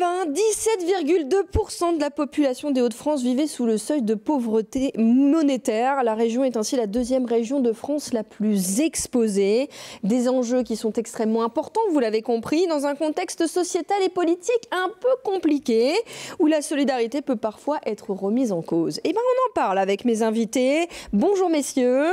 2020, 17,2% de la population des Hauts-de-France vivait sous le seuil de pauvreté monétaire. La région est ainsi la deuxième région de France la plus exposée. Des enjeux qui sont extrêmement importants, vous l'avez compris, dans un contexte sociétal et politique un peu compliqué, où la solidarité peut parfois être remise en cause. Et bien on en parle avec mes invités. Bonjour messieurs.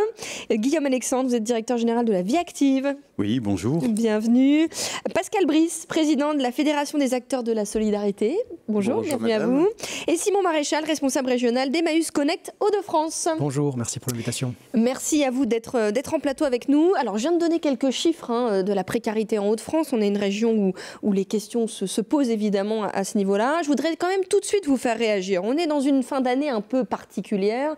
Guillaume Alexandre, vous êtes directeur général de la Vie Active. Oui, bonjour. Bienvenue. Pascal Brice, président de la Fédération des acteurs de la solidarité. Bonjour, bienvenue madame. à vous. Et Simon Maréchal, responsable régional d'Emmaüs Connect Hauts-de-France. Bonjour, merci pour l'invitation. Merci à vous d'être en plateau avec nous. Alors, je viens de donner quelques chiffres de la précarité en Hauts-de-France. On est une région où les questions se posent évidemment à ce niveau-là. Je voudrais quand même tout de suite vous faire réagir. On est dans une fin d'année un peu particulière.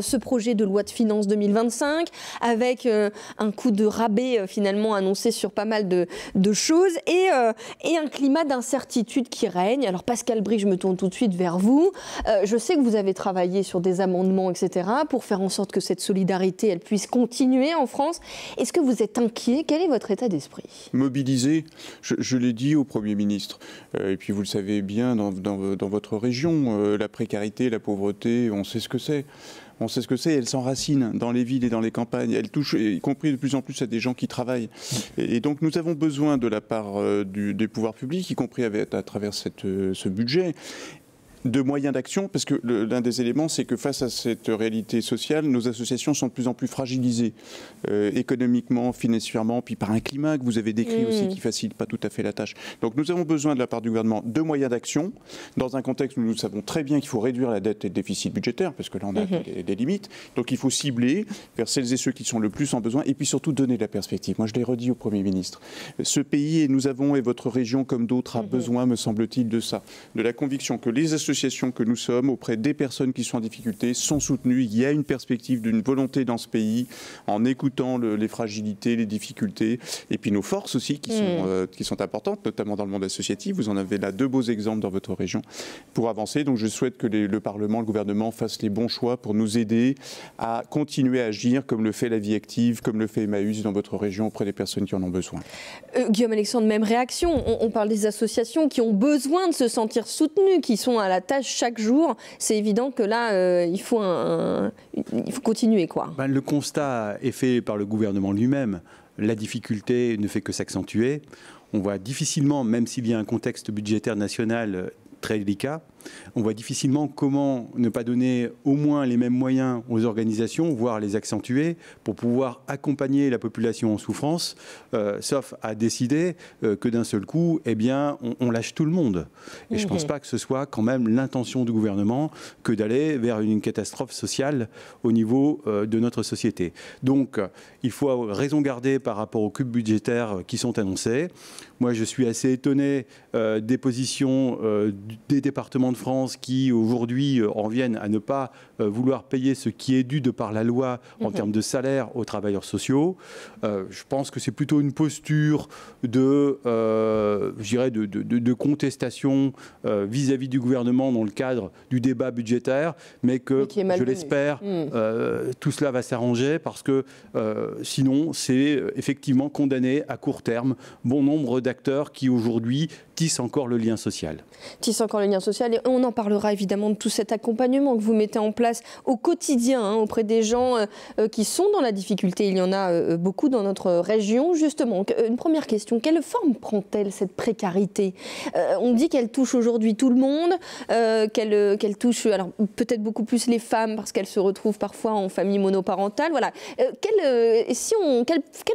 Ce projet de loi de finances 2025, avec un coup de rabais finalement annoncé sur pas mal de choses et un climat d'incertitude qui règne. Alors Pascal Brice, je me tourne tout de suite vers vous. Je sais que vous avez travaillé sur des amendements, etc., pour faire en sorte que cette solidarité, elle puisse continuer en France. Est-ce que vous êtes inquiet? Quel est votre état d'esprit? Mobilisé, je l'ai dit au Premier ministre, et puis vous le savez bien dans votre région, la précarité, la pauvreté, on sait ce que c'est. On sait ce que c'est, elle s'enracine dans les villes et dans les campagnes. Elle touche, y compris de plus en plus, à des gens qui travaillent. Et donc nous avons besoin de la part des pouvoirs publics, y compris à travers ce budget, de moyens d'action, parce que l'un des éléments, c'est que face à cette réalité sociale, nos associations sont de plus en plus fragilisées, économiquement, financièrement, puis par un climat que vous avez décrit aussi, qui ne facilite pas tout à fait la tâche. Donc nous avons besoin de la part du gouvernement de moyens d'action, dans un contexte où nous savons très bien qu'il faut réduire la dette et le déficit budgétaire, parce que là on a des limites. Donc il faut cibler vers celles et ceux qui sont le plus en besoin, et puis surtout donner de la perspective. Moi je l'ai redit au Premier ministre, ce pays, et nous avons, et votre région comme d'autres, a besoin, me semble-t-il, de ça, de la conviction que les associations que nous sommes auprès des personnes qui sont en difficulté sont soutenues. Il y a une perspective d'une volonté dans ce pays, en écoutant les fragilités, les difficultés, et puis nos forces aussi qui sont importantes, notamment dans le monde associatif. Vous en avez là deux beaux exemples dans votre région pour avancer. Donc je souhaite que le Parlement, le gouvernement fassent les bons choix pour nous aider à continuer à agir comme le fait la Vie Active, comme le fait Emmaüs dans votre région auprès des personnes qui en ont besoin. Guillaume Alexandre, même réaction. On parle des associations qui ont besoin de se sentir soutenues, qui sont à la tâche chaque jour. C'est évident que là, il faut continuer, quoi. Le constat est fait par le gouvernement lui-même. La difficulté ne fait que s'accentuer. On voit difficilement, même s'il y a un contexte budgétaire national très délicat, on voit difficilement comment ne pas donner au moins les mêmes moyens aux organisations, voire les accentuer, pour pouvoir accompagner la population en souffrance, sauf à décider que d'un seul coup, eh bien, on lâche tout le monde. Et je ne pense pas que ce soit quand même l'intention du gouvernement que d'aller vers une catastrophe sociale au niveau de notre société. Donc, il faut raison garder par rapport aux coupes budgétaires qui sont annoncées. Moi, je suis assez étonné des positions des départements de France qui, aujourd'hui, en viennent à ne pas vouloir payer ce qui est dû de par la loi en termes de salaire aux travailleurs sociaux. Je pense que c'est plutôt une posture de contestation vis-à-vis du gouvernement dans le cadre du débat budgétaire, mais que, je l'espère, tout cela va s'arranger parce que sinon, c'est effectivement condamné à court terme bon nombre d'acteurs qui, aujourd'hui, tissent encore le lien social. Tissent encore le lien social, et on en parlera évidemment de tout cet accompagnement que vous mettez en place au quotidien auprès des gens qui sont dans la difficulté. Il y en a beaucoup dans notre région. Justement, une première question, quelle forme prend-elle cette précarité? On dit qu'elle touche aujourd'hui tout le monde, qu'elle touche alors peut-être beaucoup plus les femmes parce qu'elles se retrouvent parfois en famille monoparentale. Voilà. Quelle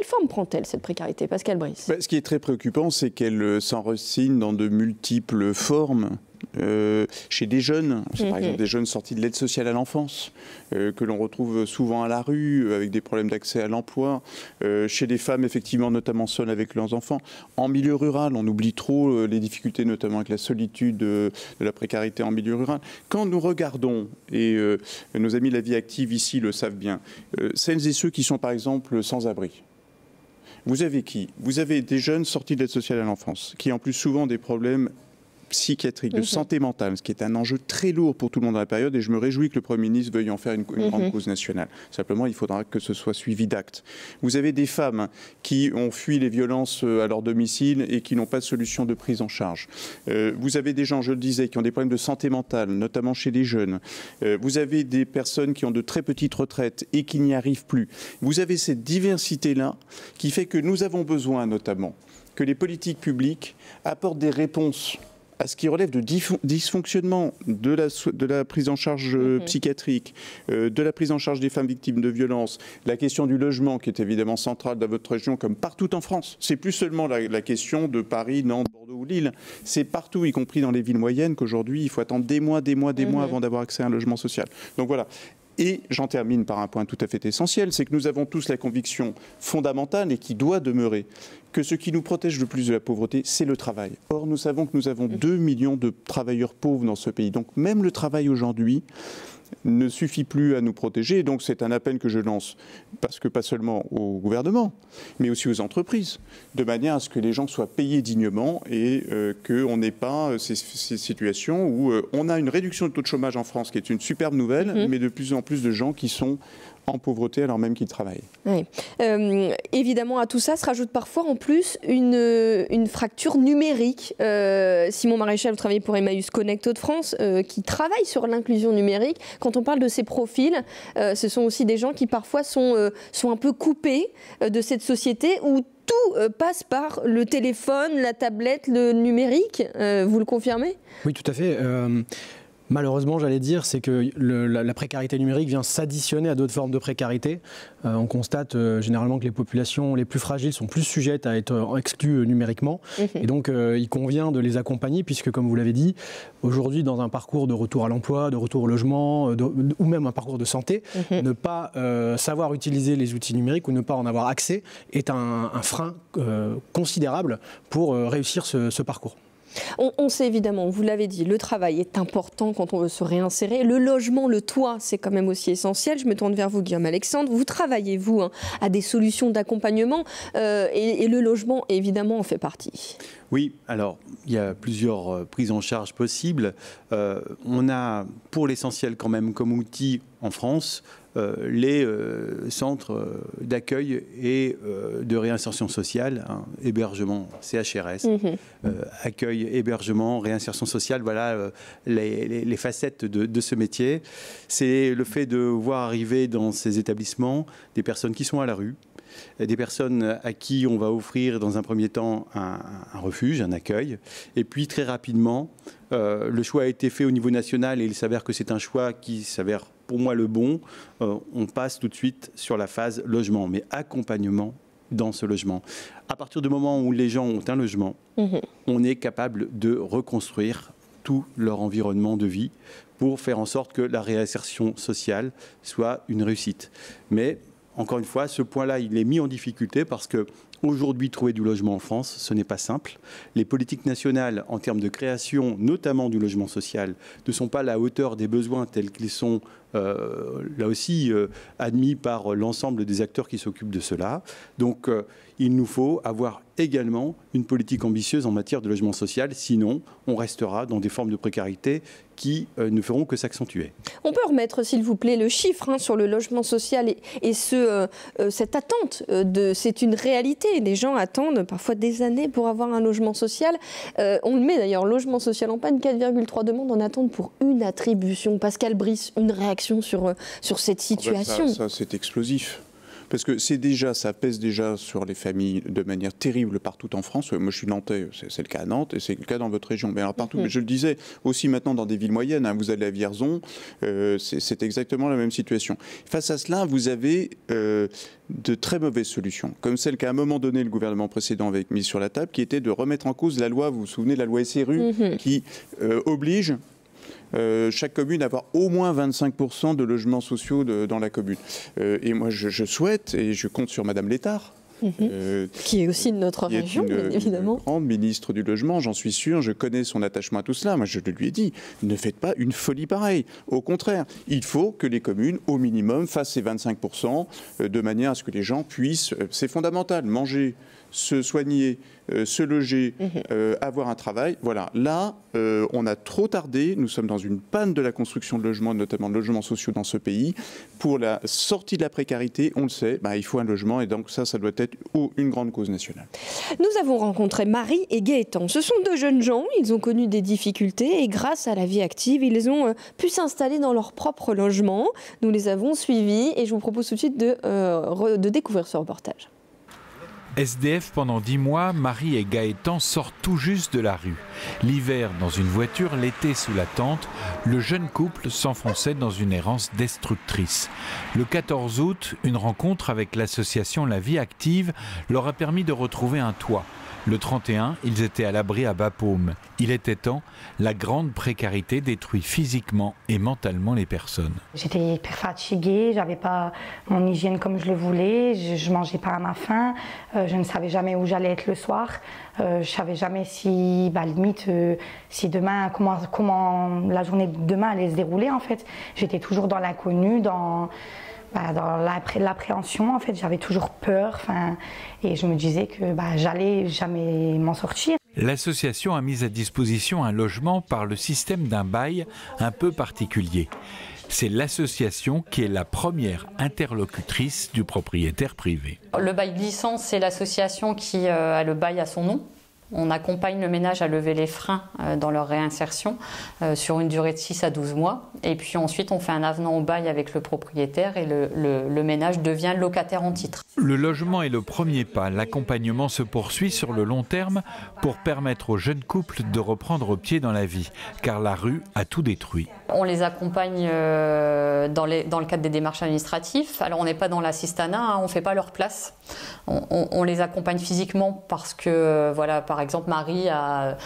forme prend-elle cette précarité, Pascal Brice? Ce qui est très préoccupant, c'est qu'elle s'enracine dans de multiples formes. Chez des jeunes, c'est par exemple des jeunes sortis de l'aide sociale à l'enfance, que l'on retrouve souvent à la rue, avec des problèmes d'accès à l'emploi, chez des femmes effectivement notamment seules avec leurs enfants, en milieu rural, on oublie trop les difficultés notamment avec la solitude de la précarité en milieu rural. Quand nous regardons, et nos amis de la Vie Active ici le savent bien, celles et ceux qui sont par exemple sans abri. Vous avez qui? Vous avez des jeunes sortis de l'aide sociale à l'enfance, qui ont en plus souvent des problèmes psychiatrique, de santé mentale, ce qui est un enjeu très lourd pour tout le monde dans la période, et je me réjouis que le Premier ministre veuille en faire une grande cause nationale. Simplement, il faudra que ce soit suivi d'actes. Vous avez des femmes qui ont fui les violences à leur domicile et qui n'ont pas de solution de prise en charge. Vous avez des gens, je le disais, qui ont des problèmes de santé mentale, notamment chez les jeunes. Vous avez des personnes qui ont de très petites retraites et qui n'y arrivent plus. Vous avez cette diversité-là qui fait que nous avons besoin, notamment, que les politiques publiques apportent des réponses à ce qui relève de dysfonctionnement de la prise en charge psychiatrique, de la prise en charge des femmes victimes de violences, la question du logement qui est évidemment centrale dans votre région comme partout en France. C'est plus seulement la question de Paris, Nantes, Bordeaux ou Lille. C'est partout, y compris dans les villes moyennes, qu'aujourd'hui il faut attendre des mois avant d'avoir accès à un logement social. Donc voilà. Et j'en termine par un point tout à fait essentiel, c'est que nous avons tous la conviction fondamentale et qui doit demeurer que ce qui nous protège le plus de la pauvreté, c'est le travail. Or, nous savons que nous avons 2 millions de travailleurs pauvres dans ce pays. Donc même le travail aujourd'hui ne suffit plus à nous protéger. Donc c'est un appel que je lance, parce que pas seulement au gouvernement, mais aussi aux entreprises, de manière à ce que les gens soient payés dignement et qu'on n'ait pas ces situations où on a une réduction du taux de chômage en France, qui est une superbe nouvelle, mais de plus en plus de gens qui sont en pauvreté alors même qu'ils travaillent. Oui. Évidemment, à tout ça se rajoute parfois en plus une fracture numérique. Simon Maréchal, vous travaillez pour Emmaüs Connect Hauts-de-France, qui travaille sur l'inclusion numérique. Quand on parle de ces profils, ce sont aussi des gens qui parfois sont un peu coupés de cette société où tout passe par le téléphone, la tablette, le numérique. Vous le confirmez ? Oui, tout à fait. Malheureusement, j'allais dire, c'est que la précarité numérique vient s'additionner à d'autres formes de précarité. On constate généralement que les populations les plus fragiles sont plus sujettes à être exclues numériquement. Et donc, il convient de les accompagner puisque, comme vous l'avez dit, aujourd'hui, dans un parcours de retour à l'emploi, de retour au logement, ou même un parcours de santé, ne pas savoir utiliser les outils numériques ou ne pas en avoir accès est un frein considérable pour réussir ce parcours. On sait évidemment, vous l'avez dit, le travail est important quand on veut se réinsérer. Le logement, le toit, c'est quand même aussi essentiel. Je me tourne vers vous, Guillaume Alexandre. Vous travaillez, vous, à des solutions d'accompagnement et le logement, évidemment, en fait partie. Oui, alors il y a plusieurs prises en charge possibles. On a pour l'essentiel quand même comme outil en France les centres d'accueil et de réinsertion sociale, hébergement, CHRS, accueil, hébergement, réinsertion sociale, voilà les facettes de ce métier. C'est le fait de voir arriver dans ces établissements des personnes qui sont à la rue, des personnes à qui on va offrir dans un premier temps un refuge, un accueil. Et puis très rapidement, le choix a été fait au niveau national et il s'avère que c'est un choix qui s'avère pour moi le bon. On passe tout de suite sur la phase logement, mais accompagnement dans ce logement. À partir du moment où les gens ont un logement, on est capable de reconstruire tout leur environnement de vie pour faire en sorte que la réinsertion sociale soit une réussite. Mais encore une fois, ce point-là, il est mis en difficulté parce que aujourd'hui, trouver du logement en France, ce n'est pas simple. Les politiques nationales, en termes de création, notamment du logement social, ne sont pas à la hauteur des besoins tels qu'ils sont là aussi admis par l'ensemble des acteurs qui s'occupent de cela. Donc, il nous faut avoir également une politique ambitieuse en matière de logement social, sinon on restera dans des formes de précarité qui ne feront que s'accentuer. On peut remettre, s'il vous plaît, le chiffre sur le logement social et cette attente. C'est une réalité. Les gens attendent parfois des années pour avoir un logement social. On le met d'ailleurs, logement social en panne, 4,3 demandes en attente pour une attribution. Pascal Brice, une réaction sur cette situation. Ça c'est explosif. Parce que ça pèse déjà sur les familles de manière terrible partout en France. Moi, je suis nantais, c'est le cas à Nantes et c'est le cas dans votre région. Mais alors partout, mais je le disais aussi maintenant dans des villes moyennes. Vous allez à Vierzon, c'est exactement la même situation. Face à cela, vous avez de très mauvaises solutions, comme celle qu'à un moment donné le gouvernement précédent avait mise sur la table, qui était de remettre en cause la loi. Vous vous souvenez de la loi SRU, qui oblige chaque commune à avoir au moins 25% de logements sociaux dans la commune. Et moi, je souhaite, et je compte sur Madame Létard, qui est aussi de notre région, bien évidemment. Une grande ministre du Logement, j'en suis sûr, je connais son attachement à tout cela. Moi, je lui ai dit, ne faites pas une folie pareille. Au contraire, il faut que les communes, au minimum, fassent ces 25% de manière à ce que les gens puissent, c'est fondamental, manger se soigner, se loger, avoir un travail. Voilà, là, on a trop tardé. Nous sommes dans une panne de la construction de logements, notamment de logements sociaux dans ce pays. Pour la sortie de la précarité, on le sait, il faut un logement et donc ça doit être une grande cause nationale. Nous avons rencontré Marie et Gaëtan. Ce sont deux jeunes gens, ils ont connu des difficultés et grâce à la vie active, ils ont pu s'installer dans leur propre logement. Nous les avons suivis et je vous propose tout de suite de découvrir ce reportage. SDF pendant 10 mois, Marie et Gaëtan sortent tout juste de la rue. L'hiver dans une voiture, l'été sous la tente, le jeune couple s'enfonçait dans une errance destructrice. Le 14 août, une rencontre avec l'association La Vie Active leur a permis de retrouver un toit. Le 31, ils étaient à l'abri à Bapaume. Il était temps, la grande précarité détruit physiquement et mentalement les personnes. J'étais hyper fatiguée, j'avais pas mon hygiène comme je le voulais, je mangeais pas à ma faim, je ne savais jamais où j'allais être le soir, je savais jamais si, si demain, comment la journée de demain allait se dérouler en fait. J'étais toujours dans l'inconnu, dans l'appréhension, en fait, j'avais toujours peur, et je me disais que j'allais jamais m'en sortir. L'association a mis à disposition un logement par le système d'un bail un peu particulier. C'est l'association qui est la première interlocutrice du propriétaire privé. Le bail glissant, c'est l'association qui a le bail à son nom. On accompagne le ménage à lever les freins dans leur réinsertion sur une durée de 6 à 12 mois. Et puis ensuite, on fait un avenant au bail avec le propriétaire et le ménage devient locataire en titre. Le logement est le premier pas. L'accompagnement se poursuit sur le long terme pour permettre aux jeunes couples de reprendre pied dans la vie, car la rue a tout détruit. On les accompagne dans le cadre des démarches administratives. Alors on n'est pas dans l'assistanat, on ne fait pas leur place. On les accompagne physiquement parce que, par exemple, Marie a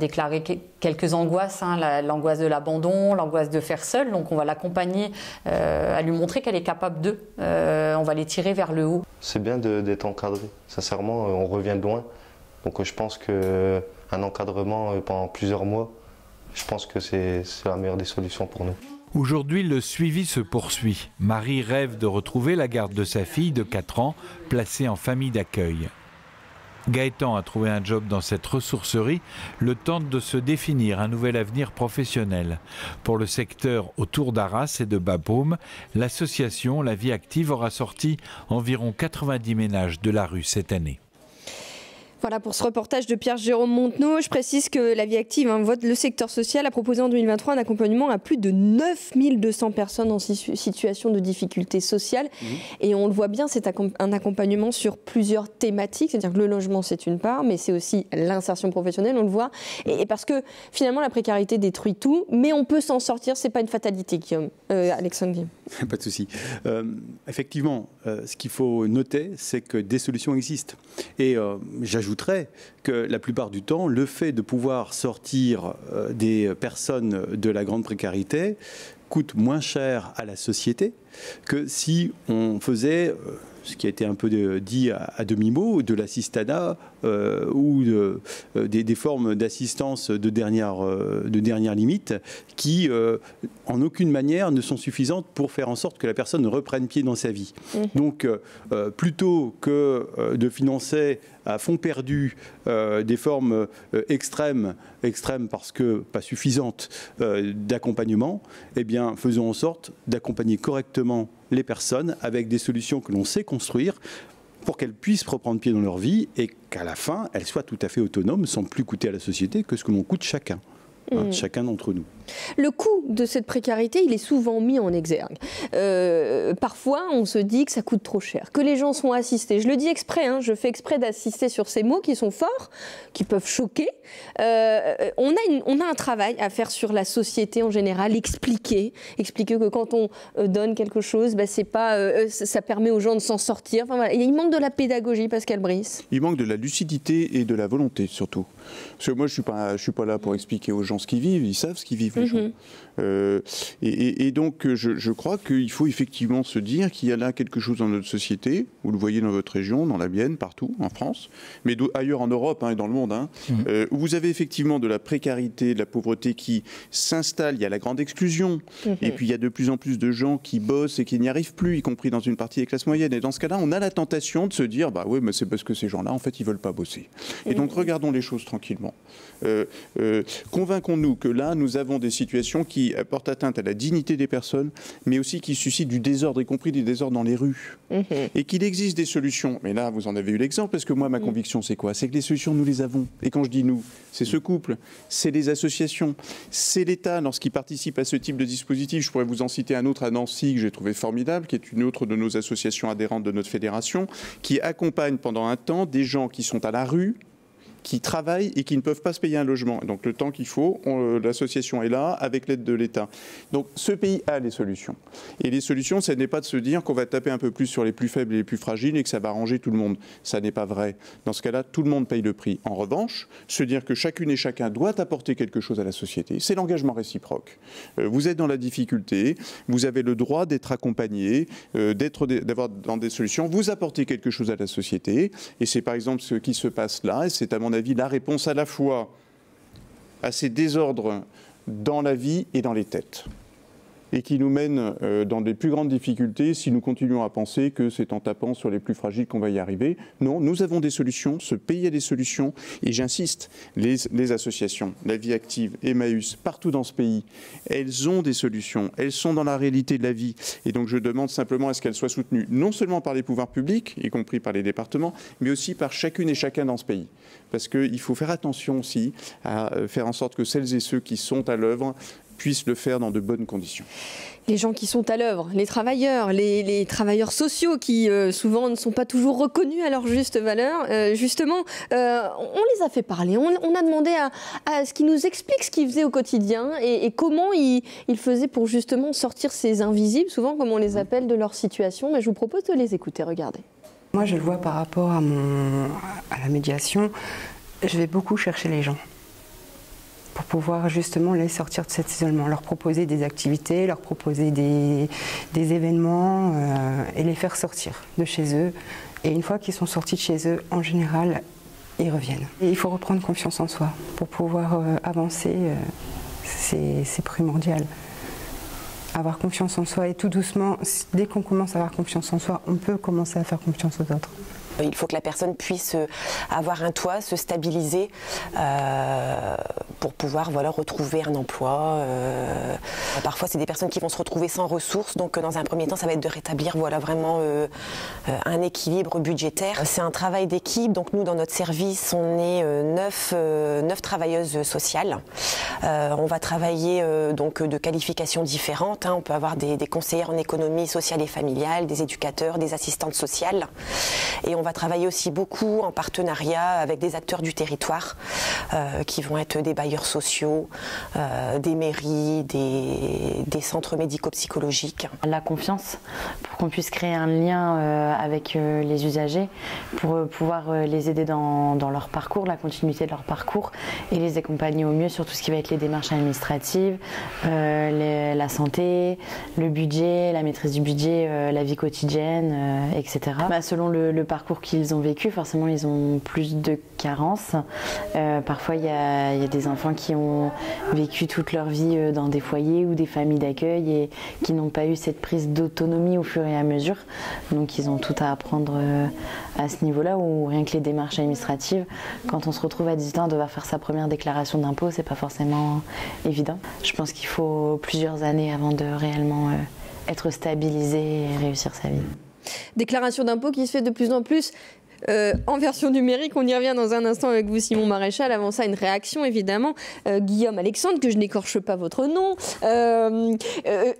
déclaré quelques angoisses, l'angoisse de l'abandon, l'angoisse de faire seule. Donc on va l'accompagner, à lui montrer qu'elle est capable d'eux. On va les tirer vers le haut. C'est bien d'être encadré. Sincèrement, on revient de loin. Donc je pense qu'un encadrement pendant plusieurs mois, je pense que c'est la meilleure des solutions pour nous. Aujourd'hui, le suivi se poursuit. Marie rêve de retrouver la garde de sa fille de 4 ans, placée en famille d'accueil. Gaëtan a trouvé un job dans cette ressourcerie, le temps de se définir un nouvel avenir professionnel. Pour le secteur autour d'Arras et de Bapaume, l'association La Vie Active aura sorti environ 90 ménages de la rue cette année. Voilà pour ce reportage de Pierre-Jérôme Montenot. Je précise que La Vie Active, le secteur social, a proposé en 2023 un accompagnement à plus de 9200 personnes en situation de difficulté sociale. Et on le voit bien, c'est un accompagnement sur plusieurs thématiques. C'est-à-dire que le logement, c'est une part, mais c'est aussi l'insertion professionnelle, on le voit. Et parce que finalement, la précarité détruit tout, mais on peut s'en sortir, c'est pas une fatalité, Guillaume. Alexandre Guillaume. Pas de souci. Effectivement, ce qu'il faut noter, c'est que des solutions existent. Et j'ajouterais que la plupart du temps, le fait de pouvoir sortir des personnes de la grande précarité coûte moins cher à la société que si on faisait ce qui a été un peu dit à demi-mot, de l'assistanat ou des formes d'assistance de dernière limite qui, en aucune manière, ne sont suffisantes pour faire en sorte que la personne reprenne pied dans sa vie. Donc, plutôt que de financer à fond perdu des formes extrêmes parce que pas suffisantes d'accompagnement, eh bien, faisons en sorte d'accompagner correctement les personnes avec des solutions que l'on sait construire pour qu'elles puissent reprendre pied dans leur vie et qu'à la fin, elles soient tout à fait autonomes sans plus coûter à la société que ce que l'on coûte chacun. Chacun d'entre nous. Le coût de cette précarité, il est souvent mis en exergue. Parfois, on se dit que ça coûte trop cher, que les gens sont assistés. Je le dis exprès, je fais exprès d'assister sur ces mots qui sont forts, qui peuvent choquer. On a un travail à faire sur la société en général, expliquer que quand on donne quelque chose, c'est pas, ça permet aux gens de s'en sortir. Enfin, voilà. Il manque de la pédagogie, Pascal Brice. Il manque de la lucidité et de la volonté surtout. Parce que moi, je suis pas là pour expliquer aux gens ce qu'ils vivent, ils savent ce qu'ils vivent les gens. Et donc je crois qu'il faut effectivement se dire qu'il y a là quelque chose dans notre société, vous le voyez dans votre région, dans la mienne, partout en France, mais ailleurs en Europe et dans le monde, où vous avez effectivement de la précarité, de la pauvreté qui s'installe, il y a la grande exclusion, et puis il y a de plus en plus de gens qui bossent et qui n'y arrivent plus, y compris dans une partie des classes moyennes. Et dans ce cas-là, on a la tentation de se dire, bah oui, mais c'est parce que ces gens-là, en fait, ils veulent pas bosser. Et donc regardons les choses tranquillement. Convainquons-nous que là, nous avons des situations qui portent atteinte à la dignité des personnes, mais aussi qui suscitent du désordre, y compris du désordre dans les rues. Et qu'il existe des solutions. Mais là, vous en avez eu l'exemple, parce que moi, ma conviction, c'est quoi? C'est que les solutions, nous les avons. Et quand je dis nous, c'est ce couple, c'est les associations, c'est l'État lorsqu'il participe à ce type de dispositif. Je pourrais vous en citer un autre à Nancy que j'ai trouvé formidable, qui est une autre de nos associations adhérentes de notre fédération, qui accompagne pendant un temps des gens qui sont à la rue, qui travaillent et qui ne peuvent pas se payer un logement. Donc le temps qu'il faut, l'association est là avec l'aide de l'État. Donc ce pays a les solutions. Et les solutions, ce n'est pas de se dire qu'on va taper un peu plus sur les plus faibles et les plus fragiles et que ça va arranger tout le monde. Ça n'est pas vrai. Dans ce cas-là, tout le monde paye le prix. En revanche, se dire que chacune et chacun doit apporter quelque chose à la société, c'est l'engagement réciproque. Vous êtes dans la difficulté, vous avez le droit d'être accompagné, d'avoir dans des solutions, vous apportez quelque chose à la société. Et c'est par exemple ce qui se passe là, et c'est à mon avis la réponse à la fois à ces désordres dans la vie et dans les têtes, et qui nous mène dans des plus grandes difficultés si nous continuons à penser que c'est en tapant sur les plus fragiles qu'on va y arriver. Non, nous avons des solutions, ce pays a des solutions, et j'insiste, les associations, la vie active, Emmaüs, partout dans ce pays, elles ont des solutions, elles sont dans la réalité de la vie, et donc je demande simplement à ce qu'elles soient soutenues, non seulement par les pouvoirs publics, y compris par les départements, mais aussi par chacune et chacun dans ce pays. Parce qu'il faut faire attention aussi à faire en sorte que celles et ceux qui sont à l'œuvre puissent le faire dans de bonnes conditions. Les gens qui sont à l'œuvre, les travailleurs sociaux qui souvent ne sont pas toujours reconnus à leur juste valeur, justement, on les a fait parler, on a demandé à ce qu'ils nous expliquent ce qu'ils faisaient au quotidien et comment ils faisaient pour justement sortir ces invisibles, souvent comme on les appelle, de leur situation. Mais je vous propose de les écouter, regardez. Moi je le vois par rapport à la médiation, je vais beaucoup chercher les gens pour pouvoir justement les sortir de cet isolement, leur proposer des activités, leur proposer des événements et les faire sortir de chez eux. Et une fois qu'ils sont sortis de chez eux, en général, ils reviennent. Et il faut reprendre confiance en soi pour pouvoir avancer, c'est primordial. Avoir confiance en soi et tout doucement, dès qu'on commence à avoir confiance en soi, on peut commencer à faire confiance aux autres. Il faut que la personne puisse avoir un toit, se stabiliser pour pouvoir retrouver un emploi. Parfois, c'est des personnes qui vont se retrouver sans ressources. Donc, dans un premier temps, ça va être de rétablir vraiment un équilibre budgétaire. C'est un travail d'équipe. Donc, nous, dans notre service, on est 9 travailleuses sociales. On va travailler donc de qualifications différentes. On peut avoir des conseillères en économie sociale et familiale, des éducateurs, des assistantes sociales. Et on va travailler aussi beaucoup en partenariat avec des acteurs du territoire qui vont être des bailleurs sociaux, des mairies, des centres médico-psychologiques. La confiance, pour qu'on puisse créer un lien avec les usagers, pour pouvoir les aider dans leur parcours, la continuité de leur parcours et les accompagner au mieux sur tout ce qui va être les démarches administratives, la santé, le budget, la maîtrise du budget, la vie quotidienne, etc. Selon le parcours qu'ils ont vécu, forcément ils ont plus de carences. Parfois il y a des enfants qui ont vécu toute leur vie dans des foyers ou des familles d'accueil et qui n'ont pas eu cette prise d'autonomie au fur et à mesure. Donc ils ont tout à apprendre à ce niveau-là, ou rien que les démarches administratives. Quand on se retrouve à 18 ans, on doit faire sa première déclaration d'impôt, c'est pas forcément évident. Je pense qu'il faut plusieurs années avant de réellement être stabilisé et réussir sa vie. Déclaration d'impôt qui se fait de plus en plus en version numérique. On y revient dans un instant avec vous, Simon Maréchal. Avant ça, une réaction évidemment. Guillaume Alexandre, que je n'écorche pas votre nom.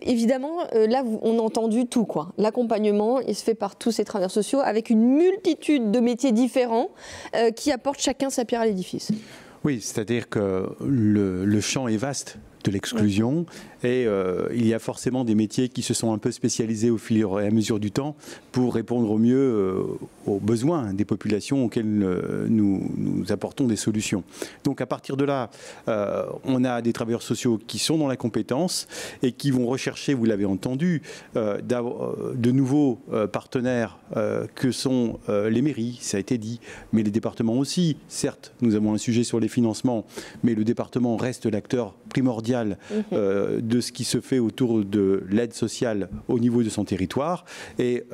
Évidemment, là, on a entendu tout, quoi. L'accompagnement, il se fait par tous ces travailleurs sociaux avec une multitude de métiers différents qui apportent chacun sa pierre à l'édifice. Oui, c'est-à-dire que le champ est vaste de l'exclusion. Et il y a forcément des métiers qui se sont un peu spécialisés au fur et à mesure du temps pour répondre au mieux aux besoins des populations auxquelles nous apportons des solutions. Donc à partir de là, on a des travailleurs sociaux qui sont dans la compétence et qui vont rechercher, vous l'avez entendu, de nouveaux partenaires que sont les mairies, ça a été dit, mais les départements aussi. Certes, nous avons un sujet sur les financements, mais le département reste l'acteur primordial de ce qui se fait autour de l'aide sociale au niveau de son territoire. Et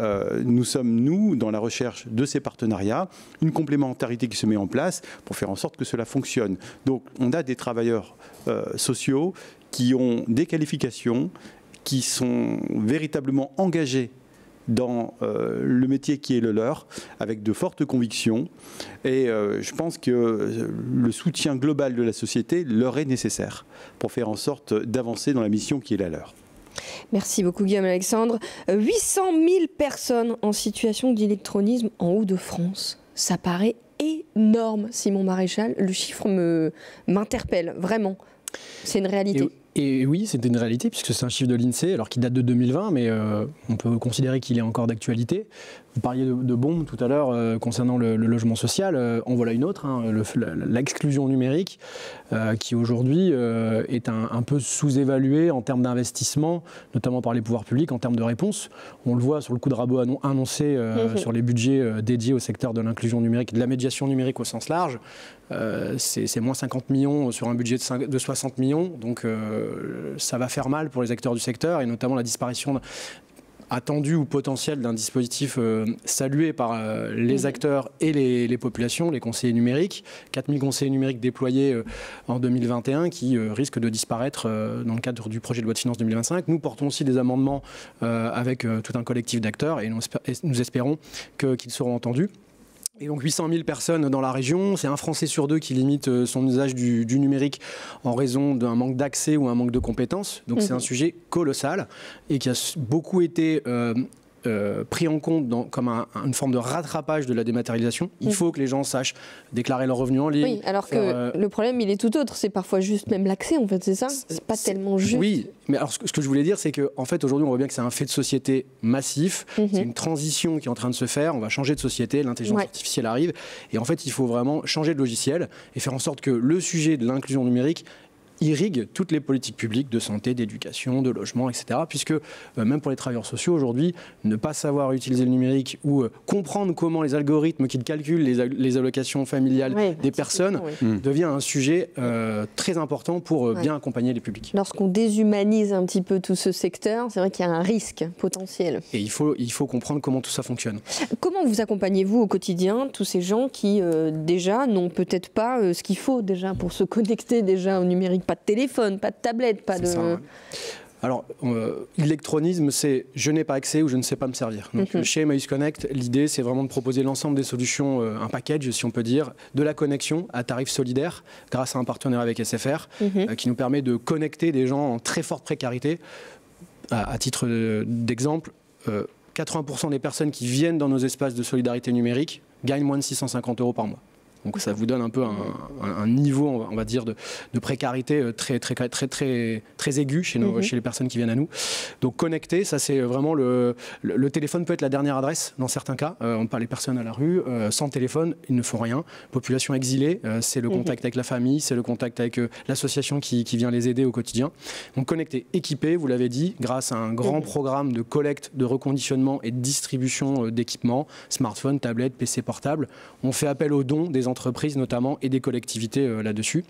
nous sommes, nous, dans la recherche de ces partenariats, une complémentarité qui se met en place pour faire en sorte que cela fonctionne. Donc, on a des travailleurs sociaux qui ont des qualifications, qui sont véritablement engagés dans le métier qui est le leur, avec de fortes convictions. Et je pense que le soutien global de la société leur est nécessaire pour faire en sorte d'avancer dans la mission qui est la leur. Merci beaucoup Guillaume Alexandre. 800 000 personnes en situation d'électronisme en Hauts-de-France. Ça paraît énorme, Simon Maréchal. Le chiffre m'interpelle, vraiment. C'est une réalité. Et oui, c'est une réalité, puisque c'est un chiffre de l'INSEE, alors qu'il date de 2020, mais on peut considérer qu'il est encore d'actualité. Vous parliez de bombes tout à l'heure concernant le logement social. En voilà une autre, hein, l'exclusion numérique, qui aujourd'hui est un peu sous-évaluée en termes d'investissement, notamment par les pouvoirs publics, en termes de réponse. On le voit sur le coup de rabot annoncé sur les budgets dédiés au secteur de l'inclusion numérique, de la médiation numérique au sens large. C'est moins 50 millions sur un budget de 60 millions, donc ça va faire mal pour les acteurs du secteur, et notamment la disparition attendue ou potentielle d'un dispositif salué par les acteurs et les populations, les conseillers numériques. 4000 conseillers numériques déployés en 2021 qui risquent de disparaître dans le cadre du projet de loi de finances 2025. Nous portons aussi des amendements avec tout un collectif d'acteurs, et nous espérons qu'ils seront entendus. Et donc 800 000 personnes dans la région, c'est un Français sur deux qui limite son usage du numérique en raison d'un manque d'accès ou un manque de compétences. Donc c'est un sujet colossal et qui a beaucoup été pris en compte comme une forme de rattrapage de la dématérialisation. Il faut que les gens sachent déclarer leurs revenus en ligne. Oui, alors que le problème, il est tout autre. C'est parfois juste même l'accès, en fait, c'est ça? C'est pas tellement juste. Oui, mais alors ce que je voulais dire, c'est qu'en fait, aujourd'hui, on voit bien que c'est un fait de société massif. C'est une transition qui est en train de se faire. On va changer de société, l'intelligence artificielle arrive. Et en fait, il faut vraiment changer de logiciel et faire en sorte que le sujet de l'inclusion numérique irrigue toutes les politiques publiques de santé, d'éducation, de logement, etc. Puisque même pour les travailleurs sociaux aujourd'hui, ne pas savoir utiliser le numérique ou comprendre comment les algorithmes qui calculent les allocations familiales des personnes devient un sujet très important pour bien accompagner les publics. Lorsqu'on déshumanise un petit peu tout ce secteur, c'est vrai qu'il y a un risque potentiel. Et il faut comprendre comment tout ça fonctionne. Comment vous accompagnez-vous au quotidien tous ces gens qui déjà n'ont peut-être pas ce qu'il faut déjà pour se connecter déjà au numérique? Pas de téléphone, pas de tablette, pas de... Ça. Alors, l'électronisme, c'est je n'ai pas accès ou je ne sais pas me servir. Donc, chez Emmaüs Connect, l'idée, c'est vraiment de proposer l'ensemble des solutions, un package, si on peut dire, de la connexion à tarif solidaire, grâce à un partenaire avec SFR, qui nous permet de connecter des gens en très forte précarité. À titre d'exemple, 80% des personnes qui viennent dans nos espaces de solidarité numérique gagnent moins de 650 € par mois. Donc ça vous donne un peu un niveau, on va dire, de précarité très aigu chez les personnes qui viennent à nous. Donc connecter, ça c'est vraiment le téléphone peut être la dernière adresse dans certains cas. On parle des personnes à la rue, sans téléphone, ils ne font rien. Population exilée, c'est le contact avec la famille, c'est le contact avec l'association qui vient les aider au quotidien. Donc connecter, équipé, vous l'avez dit, grâce à un grand programme de collecte, de reconditionnement et de distribution d'équipements, smartphones, tablettes, PC portables. On fait appel aux dons des entreprises notamment et des collectivités là-dessus.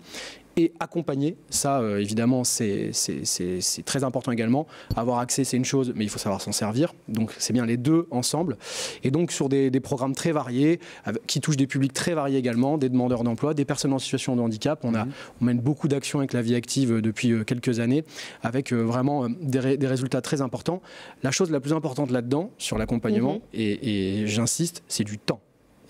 Et accompagner, ça évidemment c'est très important également. Avoir accès c'est une chose, mais il faut savoir s'en servir. Donc c'est bien les deux ensemble. Et donc sur des programmes très variés, qui touchent des publics très variés également, des demandeurs d'emploi, des personnes en situation de handicap. On mène beaucoup d'actions avec la vie active depuis quelques années, avec vraiment des résultats très importants. La chose la plus importante là-dedans, sur l'accompagnement, et j'insiste, c'est du temps.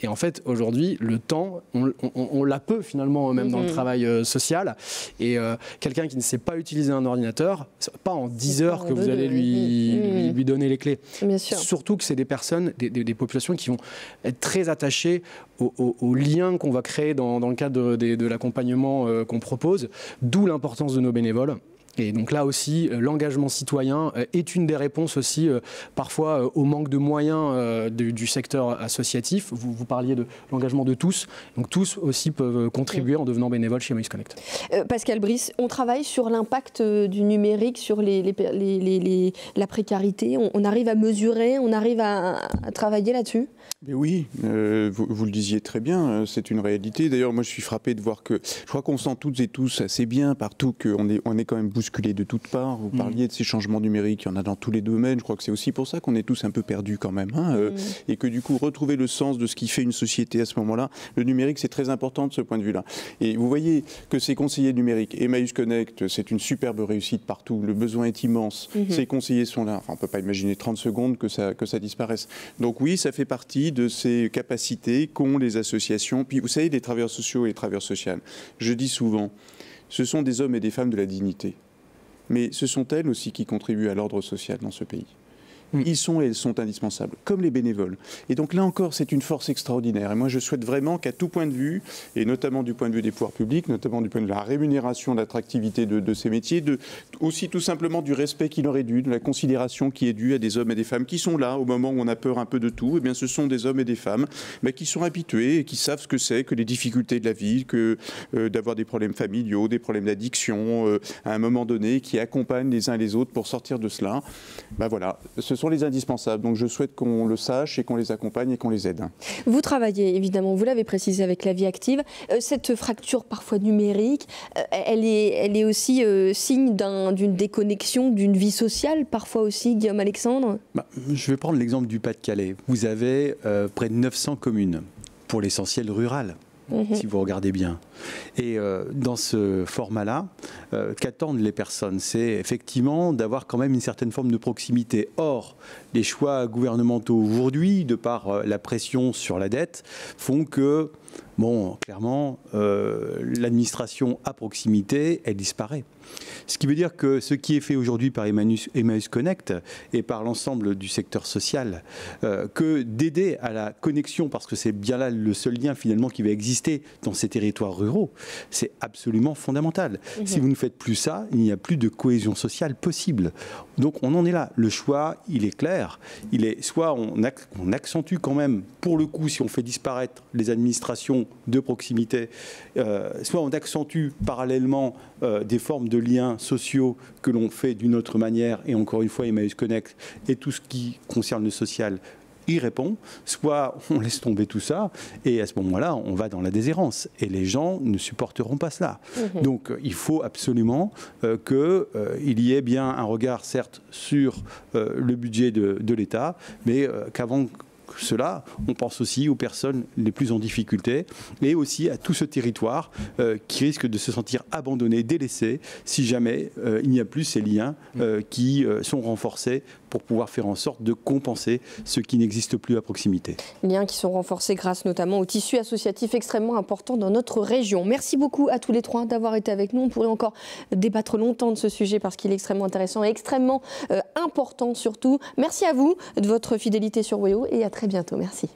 Et en fait, aujourd'hui, le temps, on l'a peu finalement, même dans le travail social. Et quelqu'un qui ne sait pas utiliser un ordinateur, c'est pas en 10 heures que vous allez lui donner les clés. Bien sûr. Surtout que c'est des personnes, des populations qui vont être très attachées aux liens qu'on va créer dans le cadre de l'accompagnement qu'on propose. D'où l'importance de nos bénévoles. Et donc là aussi, l'engagement citoyen est une des réponses aussi parfois au manque de moyens du secteur associatif. Vous parliez de l'engagement de tous, donc tous aussi peuvent contribuer en devenant bénévoles chez Emmaüs Connect. Pascal Brice, on travaille sur l'impact du numérique sur la précarité, on arrive à mesurer, on arrive à travailler là-dessus? Mais oui, vous le disiez très bien, c'est une réalité. D'ailleurs, moi je suis frappé de voir que, je crois qu'on sent toutes et tous assez bien partout qu'on est quand même bousculé de toutes parts. Vous parliez de ces changements numériques, il y en a dans tous les domaines. Je crois que c'est aussi pour ça qu'on est tous un peu perdus quand même. Et que du coup, retrouver le sens de ce qui fait une société à ce moment-là, le numérique c'est très important de ce point de vue-là. Et vous voyez que ces conseillers numériques, Emmaüs Connect, c'est une superbe réussite partout. Le besoin est immense. Ces conseillers sont là. Enfin, on ne peut pas imaginer 30 secondes que ça disparaisse. Donc oui, ça fait partie de ces capacités qu'ont les associations. Puis vous savez, les travailleurs sociaux et les travailleurs sociales, je dis souvent, ce sont des hommes et des femmes de la dignité. Mais ce sont elles aussi qui contribuent à l'ordre social dans ce pays. Ils sont et elles sont indispensables, comme les bénévoles. Et donc là encore, c'est une force extraordinaire. Et moi, je souhaite vraiment qu'à tout point de vue, et notamment du point de vue des pouvoirs publics, notamment du point de vue de la rémunération, de l'attractivité de ces métiers, aussi tout simplement du respect qui leur est dû, de la considération qui est due à des hommes et des femmes qui sont là au moment où on a peur un peu de tout. Eh bien, ce sont des hommes et des femmes qui sont habitués et qui savent ce que c'est que les difficultés de la vie, que d'avoir des problèmes familiaux, des problèmes d'addiction, à un moment donné, qui accompagnent les uns les autres pour sortir de cela. Voilà, ce sont les indispensables. Donc je souhaite qu'on le sache et qu'on les accompagne et qu'on les aide. Vous travaillez évidemment, vous l'avez précisé, avec la vie active. Cette fracture parfois numérique, elle est aussi signe d'une déconnexion d'une vie sociale, parfois aussi, Guillaume Alexandre? Je vais prendre l'exemple du Pas-de-Calais. Vous avez près de 900 communes, pour l'essentiel rurales. Si vous regardez bien. Et dans ce format-là, qu'attendent les personnes? C'est effectivement d'avoir quand même une certaine forme de proximité. Or, les choix gouvernementaux aujourd'hui, de par la pression sur la dette, font que, clairement, l'administration à proximité, elle disparaît. Ce qui veut dire que ce qui est fait aujourd'hui par Emmaüs Connect et par l'ensemble du secteur social, que d'aider à la connexion, parce que c'est bien là le seul lien finalement qui va exister dans ces territoires ruraux, c'est absolument fondamental. Si vous ne faites plus ça, il n'y a plus de cohésion sociale possible. Donc on en est là. Le choix, il est clair. Il est soit on accentue quand même, pour le coup, si on fait disparaître les administrations de proximité, soit on accentue parallèlement des formes de liens sociaux que l'on fait d'une autre manière, et encore une fois Emmaüs Connect et tout ce qui concerne le social y répond, soit on laisse tomber tout ça et à ce moment-là on va dans la déshérence et les gens ne supporteront pas cela. Donc il faut absolument qu'il y ait bien un regard certes sur le budget de l'État, mais qu'avant cela, on pense aussi aux personnes les plus en difficulté et aussi à tout ce territoire qui risque de se sentir abandonné, délaissé, si jamais il n'y a plus ces liens qui sont renforcés pour pouvoir faire en sorte de compenser ce qui n'existe plus à proximité. Liens qui sont renforcés grâce notamment au tissu associatif extrêmement important dans notre région. Merci beaucoup à tous les trois d'avoir été avec nous. On pourrait encore débattre longtemps de ce sujet parce qu'il est extrêmement intéressant et extrêmement important surtout. Merci à vous de votre fidélité sur WEO et à très bientôt. Merci.